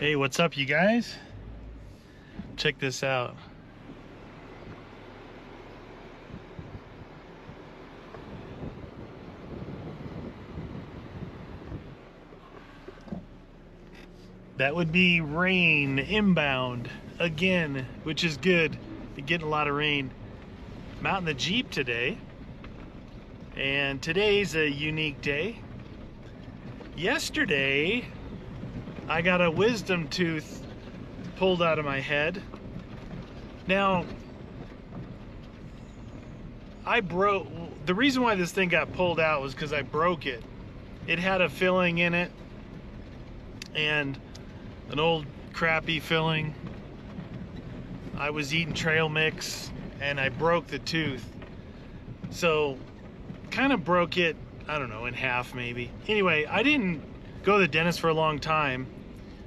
Hey, what's up, you guys? Check this out. That would be rain inbound again, which is good. You're getting a lot of rain. I'm out in the Jeep today, and today's a unique day. Yesterday, I got a wisdom tooth pulled out of my head. Now, the reason why this thing got pulled out was because I broke it. It had a filling in it, and an old crappy filling. I was eating trail mix, and I broke the tooth. So, kind of broke it, I don't know, in half maybe. Anyway, I didn't go to the dentist for a long time,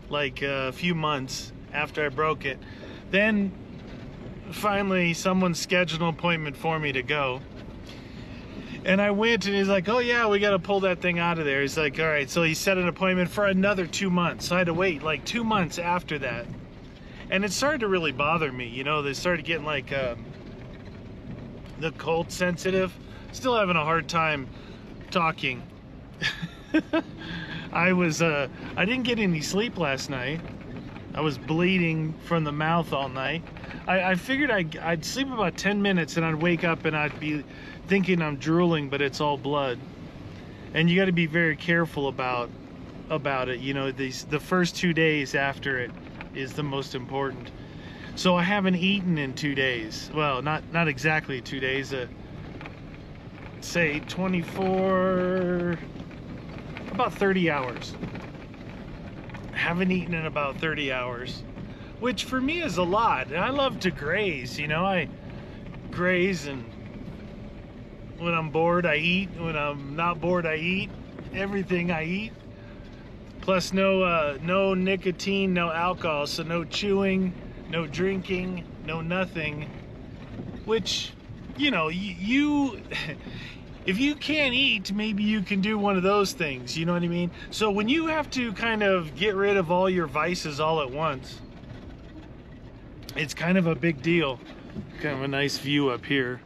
like a few months after I broke it. Then finally someone scheduled an appointment for me to go, and I went, and he's like, oh yeah, we got to pull that thing out of there. He's like, all right. So he set an appointment for another 2 months. So I had to wait like 2 months after that, and it started to really bother me. You know, they started getting like the cold sensitive. Still having a hard time talking. I didn't get any sleep last night. I was bleeding from the mouth all night. I figured I'd sleep about 10 minutes and I'd wake up and I'd be thinking I'm drooling, but it's all blood. And you got to be very careful about it. You know, the first 2 days after it is the most important. So I haven't eaten in 2 days. Well, not exactly 2 days. Say 24, about 30 hours. Haven't eaten in about 30 hours, which for me is a lot. And I love to graze, you know. I graze, and when I'm bored I eat, when I'm not bored I eat. Everything I eat. Plus no nicotine, no alcohol, so no chewing, no drinking, no nothing. Which, you know, you if you can't eat, maybe you can do one of those things, you know what I mean? So when you have to kind of get rid of all your vices all at once, it's kind of a big deal. Kind of a nice view up here.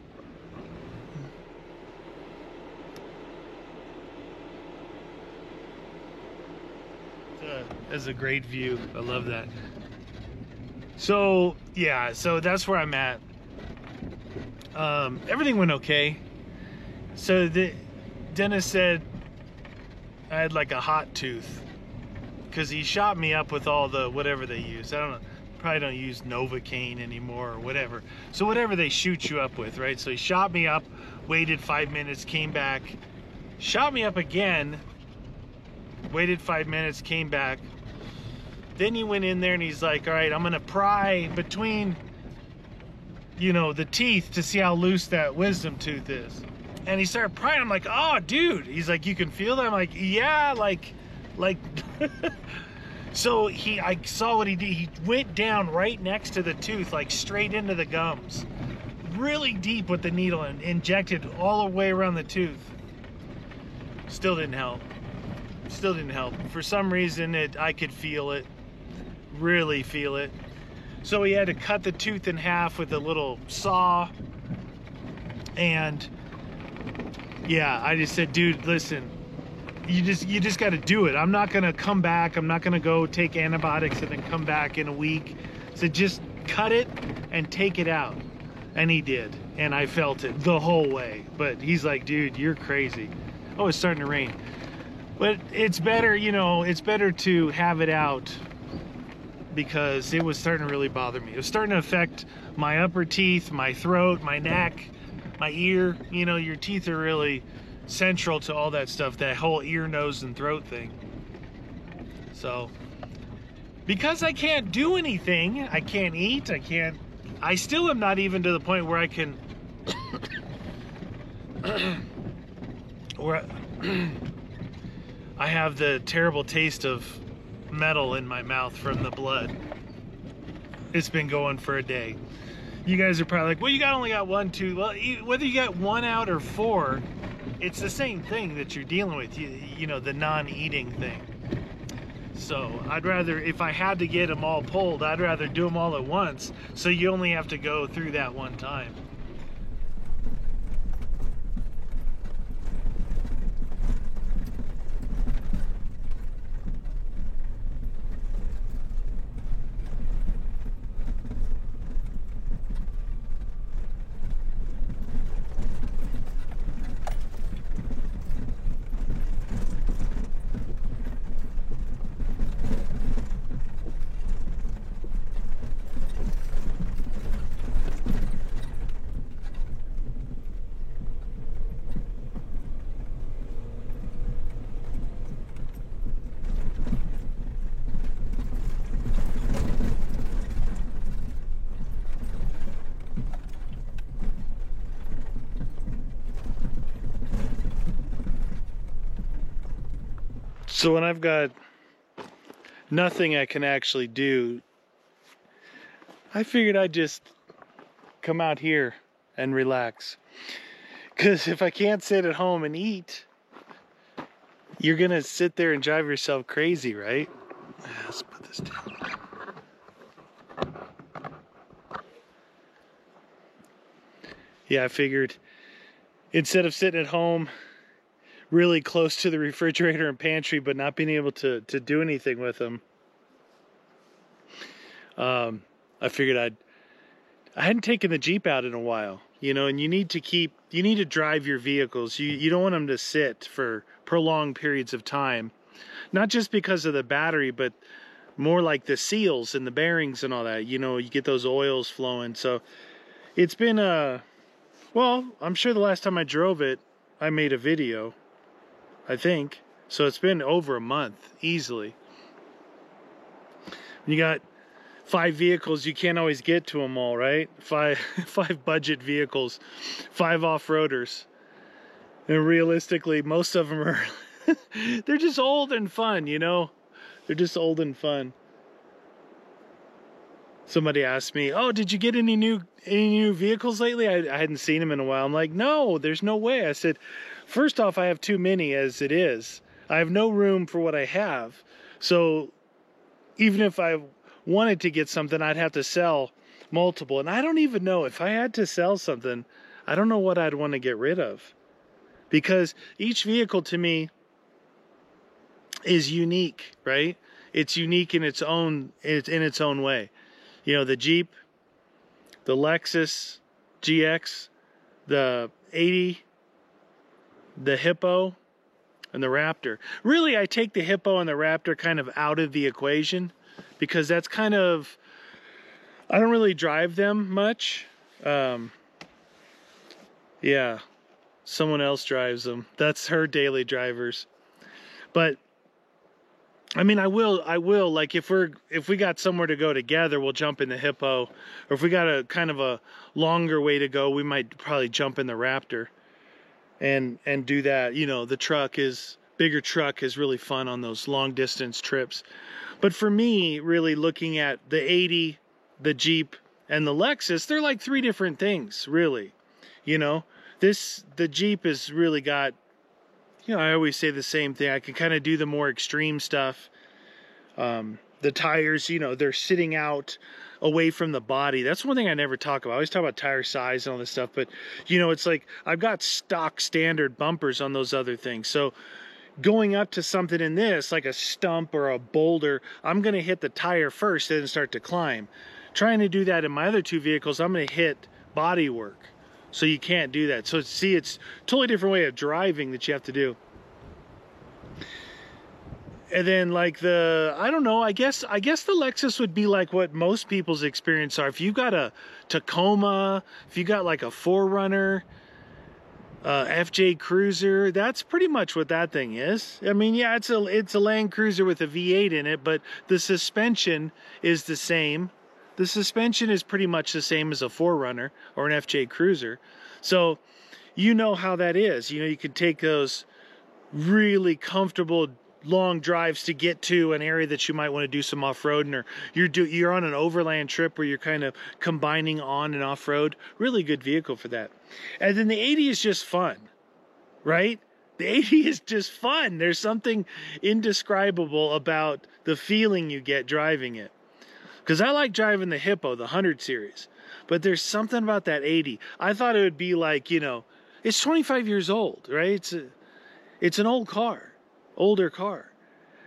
That's a great view. I love that. So yeah, so that's where I'm at. Everything went okay. So the dentist said I had like a hot tooth, because he shot me up with all the whatever they use. I don't know, probably don't use Novocaine anymore or whatever. So whatever they shoot you up with, right? So he shot me up, waited 5 minutes, came back, shot me up again, waited 5 minutes, came back. Then he went in there and he's like, all right, I'm gonna pry between, you know, the teeth to see how loose that wisdom tooth is. And he started prying. I'm like, oh, dude. He's like, you can feel that? I'm like, yeah, like. So I saw what he did. He went down right next to the tooth, like straight into the gums, really deep with the needle, and injected all the way around the tooth. Still didn't help. Still didn't help. For some reason, I could feel it, really feel it. So he had to cut the tooth in half with a little saw, and yeah, I just said, dude, listen, you just got to do it. I'm not going to come back. I'm not going to go take antibiotics and then come back in a week. So just cut it and take it out. And he did. And I felt it the whole way. But he's like, dude, you're crazy. Oh, it's starting to rain. But it's better, you know, it's better to have it out, because it was starting to really bother me. It was starting to affect my upper teeth, my throat, my neck, my ear. You know, your teeth are really central to all that stuff, that whole ear, nose, and throat thing. So, because I can't do anything, I can't eat, I still am not even to the point where I can, where I have the terrible taste of metal in my mouth from the blood. It's been going for a day. You guys are probably like, well, only got 1 tooth. Well, whether you got 1 out or 4, it's the same thing that you're dealing with, you know, the non-eating thing. So I'd rather, if I had to get them all pulled, I'd rather do them all at once, so you only have to go through that one time. So when I've got nothing I can actually do, I figured I'd just come out here and relax. Because if I can't sit at home and eat, you're gonna sit there and drive yourself crazy, right? Let's put this down. Yeah, I figured instead of sitting at home really close to the refrigerator and pantry but not being able to do anything with them, I figured I hadn't taken the Jeep out in a while, you know, and you need to drive your vehicles. You don't want them to sit for prolonged periods of time, not just because of the battery, but more like the seals and the bearings and all that. You know, you get those oils flowing. So it's been well, I'm sure the last time I drove it, I made a video, I think. So it's been over a month, easily. You got 5 vehicles, you can't always get to them all, right? Five budget vehicles, 5 off-roaders. And realistically, most of them are, they're just old and fun, you know? They're just old and fun. Somebody asked me, oh, did you get any new vehicles lately? I hadn't seen them in a while. I'm like, no, there's no way. I said, first off, I have too many as it is. I have no room for what I have. So even if I wanted to get something, I'd have to sell multiple. And I don't even know, if I had to sell something, I don't know what I'd want to get rid of. Because each vehicle to me is unique, right? It's unique in its own way. You know, the Jeep, the Lexus GX, the 80, the Hippo, and the Raptor. Really, I take the Hippo and the Raptor kind of out of the equation, because that's kind of, I don't really drive them much. Yeah, someone else drives them. That's her daily drivers. But I mean, I will, like, if we got somewhere to go together, we'll jump in the Hippo. Or if we got a kind of a longer way to go, we might probably jump in the Raptor and do that. You know, the bigger truck is really fun on those long distance trips. But for me, really looking at the 80, the Jeep, and the Lexus, they're like 3 different things, really. You know, the Jeep has really got, you know, I always say the same thing. I can kind of do the more extreme stuff. The tires, you know, they're sitting out away from the body. That's one thing I never talk about. I always talk about tire size and all this stuff, but you know, it's like I've got stock standard bumpers on those other things. So going up to something in this, like a stump or a boulder, I'm going to hit the tire first and then start to climb. Trying to do that in my other 2 vehicles, I'm going to hit body work. So you can't do that. So see, it's a totally different way of driving that you have to do. And then like I don't know, I guess the Lexus would be like what most people's experience are. If you got a Tacoma, if you got like a 4Runner, FJ Cruiser, that's pretty much what that thing is. I mean, yeah, it's a Land Cruiser with a V8 in it, but the suspension is the same. The suspension is pretty much the same as a 4Runner or an FJ Cruiser. So you know how that is. You know, you can take those really comfortable long drives to get to an area that you might want to do some off-roading, or you're on an overland trip where you're kind of combining on and off-road. Really good vehicle for that. And then the 80 is just fun, right? The 80 is just fun. There's something indescribable about the feeling you get driving it. Because I like driving the Hippo, the 100 series. But there's something about that 80. I thought it would be like, you know, it's 25 years old, right? It's an old car, older car.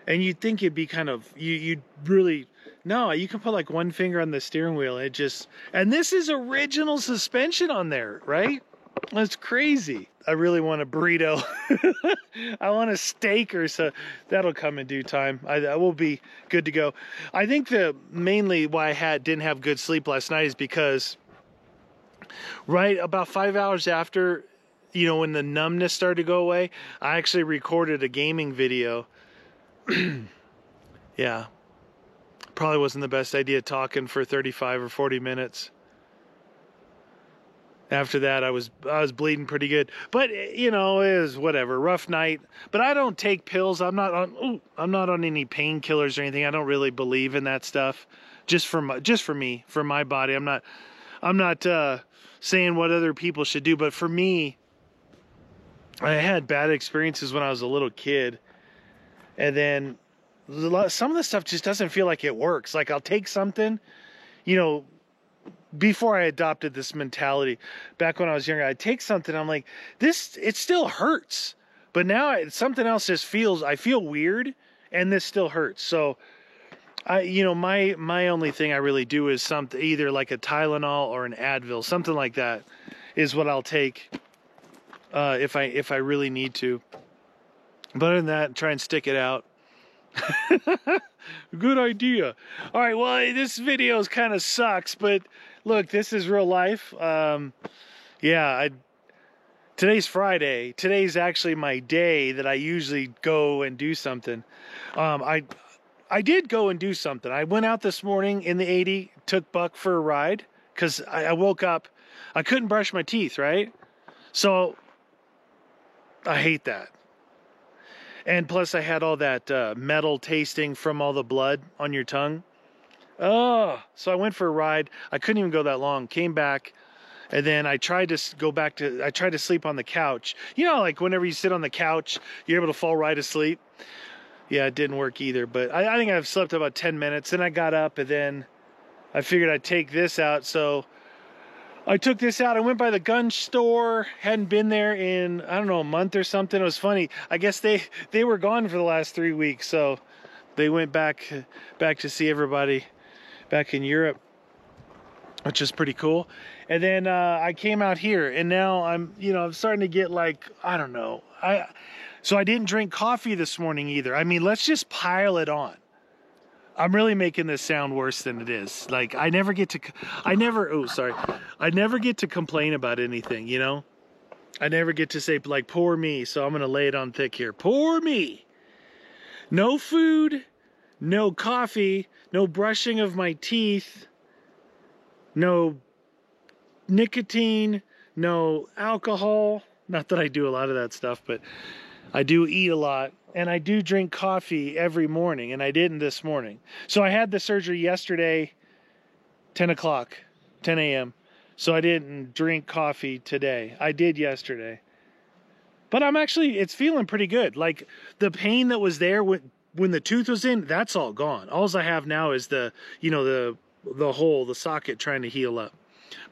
And you'd think it'd be kind of, you'd really, no, you can put like one finger on the steering wheel. And it just, and this is original suspension on there, right? That's crazy. I really want a burrito. I want a steak or so. That'll come in due time. I will be good to go. I think mainly why I didn't have good sleep last night is because right about 5 hours after, you know, when the numbness started to go away, I actually recorded a gaming video. Yeah. Probably wasn't the best idea talking for 35 or 40 minutes. After that, I was bleeding pretty good, but you know, it was whatever, rough night. But I don't take pills. I'm not on any painkillers or anything. I don't really believe in that stuff. Just for me, for my body. I'm not saying what other people should do, but for me, I had bad experiences when I was a little kid, and then some of the stuff just doesn't feel like it works. Like I'll take something, you know. Before I adopted this mentality, back when I was younger, I'd take something, I'm like, it still hurts. But now something else just I feel weird, and this still hurts. So, you know, my only thing I really do is something, either like a Tylenol or an Advil, something like that is what I'll take if I really need to. But other than that, try and stick it out. Good idea. All right, well, this video kind of sucks, but look, this is real life. Yeah, today's Friday. Today's actually my day that I usually go and do something. I did go and do something. I went out this morning in the 80, took Buck for a ride, because I woke up, I couldn't brush my teeth, right? So, I hate that. And plus I had all that metal tasting from all the blood on your tongue. Oh, so I went for a ride. I couldn't even go that long. Came back, and then I tried to sleep on the couch. You know, like whenever you sit on the couch, you're able to fall right asleep. Yeah, it didn't work either, but I think I've slept about 10 minutes. Then I got up, and then I figured I'd take this out, so I took this out. I went by the gun store. Hadn't been there in, I don't know, a month or something. It was funny. I guess they were gone for the last 3 weeks, so they went back to see everybody back in Europe, which is pretty cool. And then I came out here, and now I'm starting to get like, I don't know. So I didn't drink coffee this morning either. I mean, let's just pile it on. I'm really making this sound worse than it is. Like I never get to complain about anything, you know? I never get to say like, poor me. So I'm going to lay it on thick here. Poor me. No food, no coffee, no brushing of my teeth, no nicotine, no alcohol. Not that I do a lot of that stuff, but I do eat a lot. And I do drink coffee every morning, and I didn't this morning. So I had the surgery yesterday, 10 a.m. So I didn't drink coffee today. I did yesterday. But it's feeling pretty good. Like the pain that was there when the tooth was in, that's all gone. All I have now is the hole, the socket trying to heal up.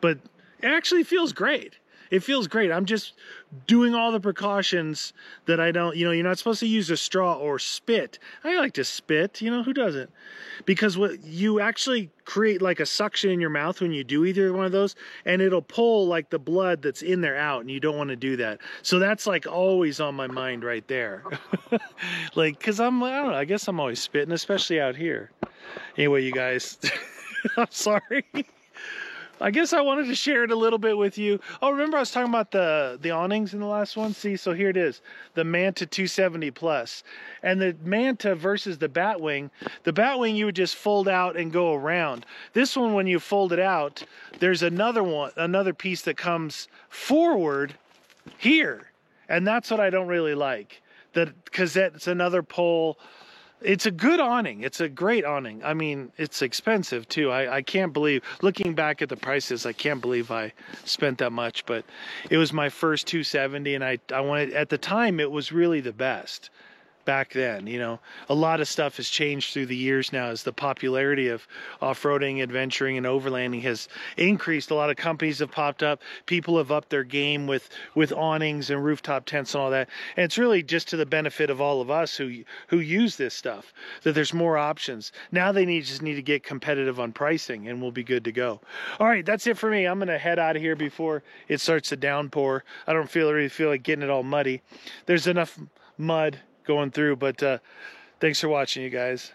But it actually feels great. It feels great. I'm just doing all the precautions that I don't, you're not supposed to use a straw or spit. I like to spit, who doesn't? Because what you actually create like a suction in your mouth when you do either one of those, and it'll pull like the blood that's in there out, and you don't want to do that. So that's like always on my mind right there. Like, cause I don't know, I guess I'm always spitting, especially out here. Anyway, you guys, I'm sorry. I guess I wanted to share it a little bit with you. Oh, remember I was talking about the awnings in the last one? See, so here it is, the Manta 270 Plus. And the Manta versus the Batwing. The Batwing you would just fold out and go around. This one, when you fold it out, there's another piece that comes forward here. And that's what I don't really like. Because that's another pole It's a good awning. It's a great awning. I mean, it's expensive too. I can't believe, looking back at the prices, I can't believe I spent that much, but it was my first 270 and I wanted, at the time, it was really the best. Back then, you know, a lot of stuff has changed through the years now as the popularity of off-roading, adventuring, and overlanding has increased. A lot of companies have popped up. People have upped their game with awnings and rooftop tents and all that. And it's really just to the benefit of all of us who use this stuff, that there's more options. Now they just need to get competitive on pricing and we'll be good to go. All right, that's it for me. I'm going to head out of here before it starts to downpour. I don't really feel like getting it all muddy. There's enough mud going through, but thanks for watching, you guys.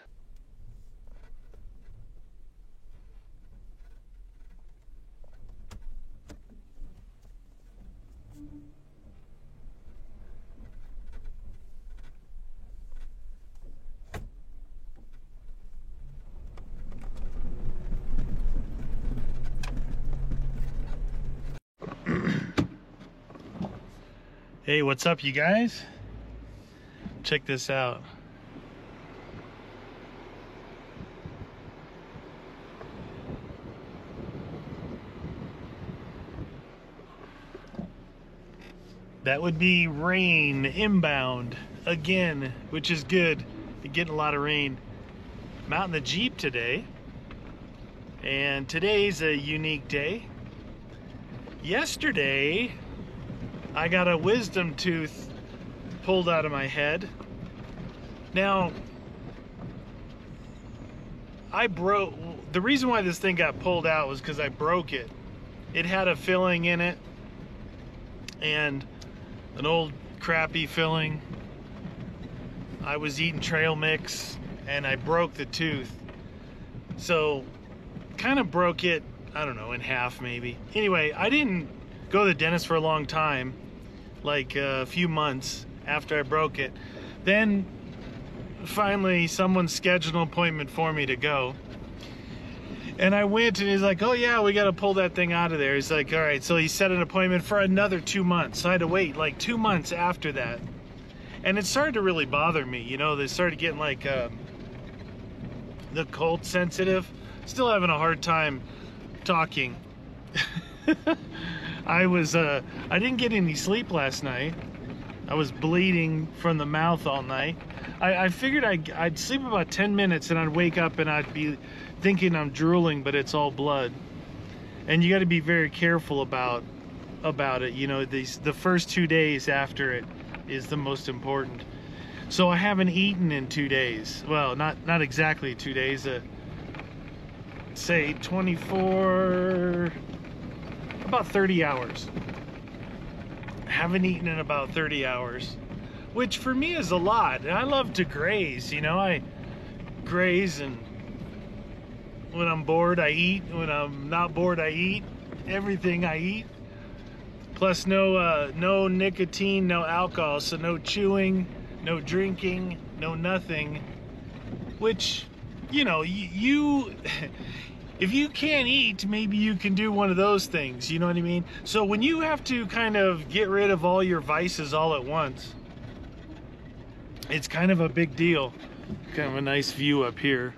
Hey, what's up, you guys? Check this out. That would be rain inbound again, which is good. You're getting a lot of rain. I'm out in the Jeep today, and today's a unique day. Yesterday, I got a wisdom tooth pulled out of my head. Now, the reason why this thing got pulled out was because I broke it. It had a filling in it, and an old crappy filling. I was eating trail mix, and I broke the tooth. So, kind of broke it, I don't know, in half maybe. Anyway, I didn't go to the dentist for a long time, like a few months after I broke it. Then finally someone scheduled an appointment for me to go, and I went, and he's like, oh yeah, we got to pull that thing out of there. He's like, all right. So he set an appointment for another 2 months. So I had to wait like 2 months after that, and it started to really bother me. You know, they started getting like the cold sensitive. Still having a hard time talking. I didn't get any sleep last night. I was bleeding from the mouth all night. I figured I'd sleep about 10 minutes and I'd wake up and I'd be thinking I'm drooling, but it's all blood. And you got to be very careful about it. You know, the first 2 days after it is the most important. So I haven't eaten in 2 days. Well, not exactly 2 days. Say 24, about 30 hours. Haven't eaten in about 30 hours, which for me is a lot. And I love to graze, you know. I graze, and when I'm bored I eat, when I'm not bored I eat. Everything I eat. Plus no nicotine, no alcohol, so no chewing, no drinking, no nothing. Which, you know, you if you can't eat, maybe you can do one of those things, you know what I mean? So when you have to kind of get rid of all your vices all at once, it's kind of a big deal. Kind of a nice view up here.